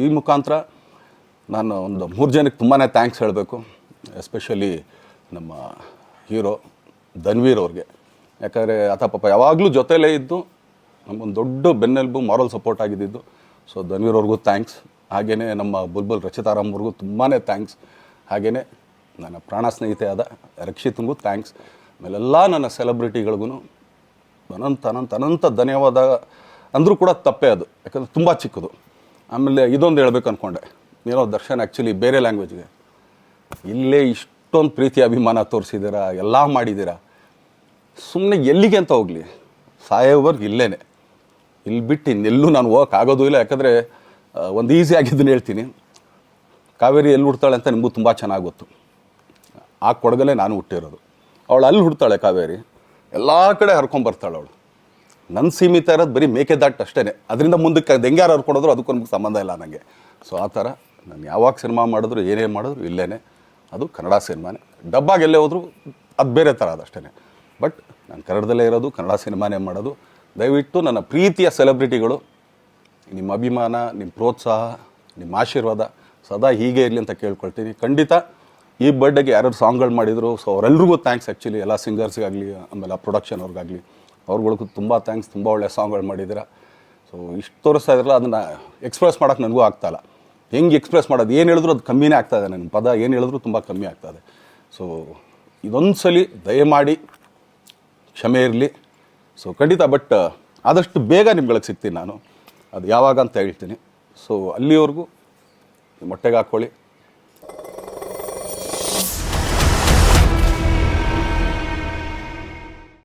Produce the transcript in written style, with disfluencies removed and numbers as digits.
ಈ ಮುಖಾಂತರ ನಾನು ಒಂದು 3 ಜನಕ್ಕೆ ತುಂಬಾ ಥ್ಯಾಂಕ್ಸ್ ಹೇಳಬೇಕು. ಎಸ್ಪೆಷಲಿ ನಮ್ಮ ಹೀರೋ ಧನ್ವೀರ್ ಅವ್ರಿಗೆ. ಯಾಕಂದರೆ ಆತ ಪಾಪ ಯಾವಾಗಲೂ ಜೊತೆಲೇ ಇದ್ದು ನಮಗೊಂದು ದೊಡ್ಡ ಬೆನ್ನೆಲುಬು, ಮಾರಲ್ ಸಪೋರ್ಟ್ ಆಗಿದ್ದು. ಸೊ ಧನ್ವೀರ್ ಅವ್ರಿಗೂ ಥ್ಯಾಂಕ್ಸ್. ಹಾಗೆಯೇ ನಮ್ಮ ಬುಲ್ಬುಲ್ ರಚಿತಾರಾಮ್ ಅವ್ರಿಗೂ ತುಂಬಾ ಥ್ಯಾಂಕ್ಸ್. ಹಾಗೆಯೇ ನನ್ನ ಪ್ರಾಣ ಸ್ನೇಹಿತೆ ಆದ ರಕ್ಷಿತ್ಗೂ ಥ್ಯಾಂಕ್ಸ್. ಆಮೇಲೆಲ್ಲ ನನ್ನ ಸೆಲೆಬ್ರಿಟಿಗಳಿಗೂ ಅನಂತ ಧನ್ಯವಾದ ಅಂದರೂ ಕೂಡ ತಪ್ಪೇ ಅದು, ಯಾಕಂದರೆ ತುಂಬ ಚಿಕ್ಕದು. ಆಮೇಲೆ ಇದೊಂದು ಹೇಳ್ಬೇಕು ಅಂದ್ಕೊಂಡೆ, ಏನೋ ದರ್ಶನ್ ಆ್ಯಕ್ಚುಲಿ ಬೇರೆ ಲ್ಯಾಂಗ್ವೇಜ್ಗೆ ಇಲ್ಲೇ ಇಷ್ಟೊಂದು ಪ್ರೀತಿ ಅಭಿಮಾನ ತೋರಿಸಿದ್ದೀರಾ, ಎಲ್ಲ ಮಾಡಿದ್ದೀರಾ, ಸುಮ್ಮನೆ ಎಲ್ಲಿಗೆ ಅಂತ ಹೋಗಲಿ, ಸಾಯೋವರೆಗೆ ಇಲ್ಲೇ, ಇಲ್ಲಿ ಬಿಟ್ಟು ಇನ್ನೆಲ್ಲೂ ನಾನು ಹೋಗೋಕ್ಕಾಗೋದು ಇಲ್ಲ. ಯಾಕಂದರೆ ಒಂದು ಈಸಿ ಆಗಿದ್ದನ್ನು ಹೇಳ್ತೀನಿ, ಕಾವೇರಿ ಎಲ್ಲಿ ಹುಡ್ತಾಳೆ ಅಂತ ನಿಮಗೂ ತುಂಬ ಚೆನ್ನಾಗಿ ಗೊತ್ತು. ಆ ಕೊಡಗಲ್ಲೇ ನಾನು ಹುಟ್ಟಿರೋದು. ಅವಳು ಅಲ್ಲಿ ಹುಡ್ತಾಳೆ ಕಾವೇರಿ, ಎಲ್ಲ ಕಡೆ ಹರ್ಕೊಂಬರ್ತಾಳೆ ಅವಳು. ನನ್ನ ಸೀಮಿತ ಇರೋದು ಬರೀ ಮೇಕೆದಾಟ್ ಅಷ್ಟೇ, ಅದರಿಂದ ಮುಂದಕ್ಕೆ ಅದು ಹೆಂಗ್ಯಾರು ಹರ್ಕೊಡೋದ್ರು ಅದಕ್ಕೂ ನಮ್ಗೆ ಸಂಬಂಧ ಇಲ್ಲ ನನಗೆ. ಸೊ ಆ ಥರ ನಾನು ಯಾವಾಗ ಸಿನಿಮಾ ಮಾಡಿದ್ರು ಏನೇ ಮಾಡಿದ್ರು ಇಲ್ಲೇ, ಅದು ಕನ್ನಡ ಸಿನಿಮಾನೇ. ಡಬ್ಬಾಗಿ ಎಲ್ಲೇ ಹೋದ್ರು ಅದು ಬೇರೆ ಥರ ಅದಷ್ಟೇ. ಬಟ್ ನಾನು ಕನ್ನಡದಲ್ಲೇ ಇರೋದು, ಕನ್ನಡ ಸಿನಿಮಾನೇ ಮಾಡೋದು. ದಯವಿಟ್ಟು ನನ್ನ ಪ್ರೀತಿಯ ಸೆಲೆಬ್ರಿಟಿಗಳು, ನಿಮ್ಮ ಅಭಿಮಾನ, ನಿಮ್ಮ ಪ್ರೋತ್ಸಾಹ, ನಿಮ್ಮ ಆಶೀರ್ವಾದ ಸದಾ ಹೀಗೆ ಇರಲಿ ಅಂತ ಕೇಳ್ಕೊಳ್ತೀನಿ. ಖಂಡಿತ ಈ ಬರ್ಡೇಗೆ ಯಾರ್ಯಾರು ಸಾಂಗ್ಗಳು ಮಾಡಿದರು, ಸೊ ಅವರೆಲ್ರಿಗೂ ಥ್ಯಾಂಕ್ಸ್. ಆ್ಯಕ್ಚುಲಿ ಎಲ್ಲ ಸಿಂಗರ್ಸ್ಗಾಗಲಿ, ಆಮೇಲೆ ಆ ಪ್ರೊಡಕ್ಷನ್ ಅವ್ರಿಗಾಗಲಿ, ಅವ್ರುಗಳಿಗೂ ತುಂಬ ಥ್ಯಾಂಕ್ಸ್. ತುಂಬ ಒಳ್ಳೆಯ ಸಾಂಗ್ಗಳು ಮಾಡಿದ್ದೀರಾ. ಸೊ ಇಷ್ಟು ತೋರಿಸ್ತಾ ಇದ್ರಲ್ಲ, ಅದನ್ನು ಎಕ್ಸ್ಪ್ರೆಸ್ ಮಾಡೋಕ್ಕೆ ನನಗೂ ಆಗ್ತಾಯಿಲ್ಲ. ಹೆಂಗೆ ಎಕ್ಸ್ಪ್ರೆಸ್ ಮಾಡೋದು, ಏನು ಹೇಳಿದ್ರು ಅದು ಕಮ್ಮಿನೇ ಆಗ್ತಾಯಿದೆ. ನನ್ನ ಪದ ಏನು ಹೇಳಿದ್ರು ತುಂಬ ಕಮ್ಮಿ ಆಗ್ತಾಯಿದೆ. ಸೊ ಇದೊಂದು ಸಲ ದಯಮಾಡಿ ಕ್ಷಮೆ ಇರಲಿ. ಸೊ ಖಂಡಿತ, ಬಟ್ ಆದಷ್ಟು ಬೇಗ ನಿಮ್ಗಳಿಗೆ ಸಿಗ್ತೀನಿ ನಾನು. ಅದು ಯಾವಾಗ ಅಂತ ಹೇಳ್ತೀನಿ. ಸೊ ಅಲ್ಲಿವರೆಗೂ ಮೊಟ್ಟೆಗೆ ಹಾಕ್ಕೊಳ್ಳಿ.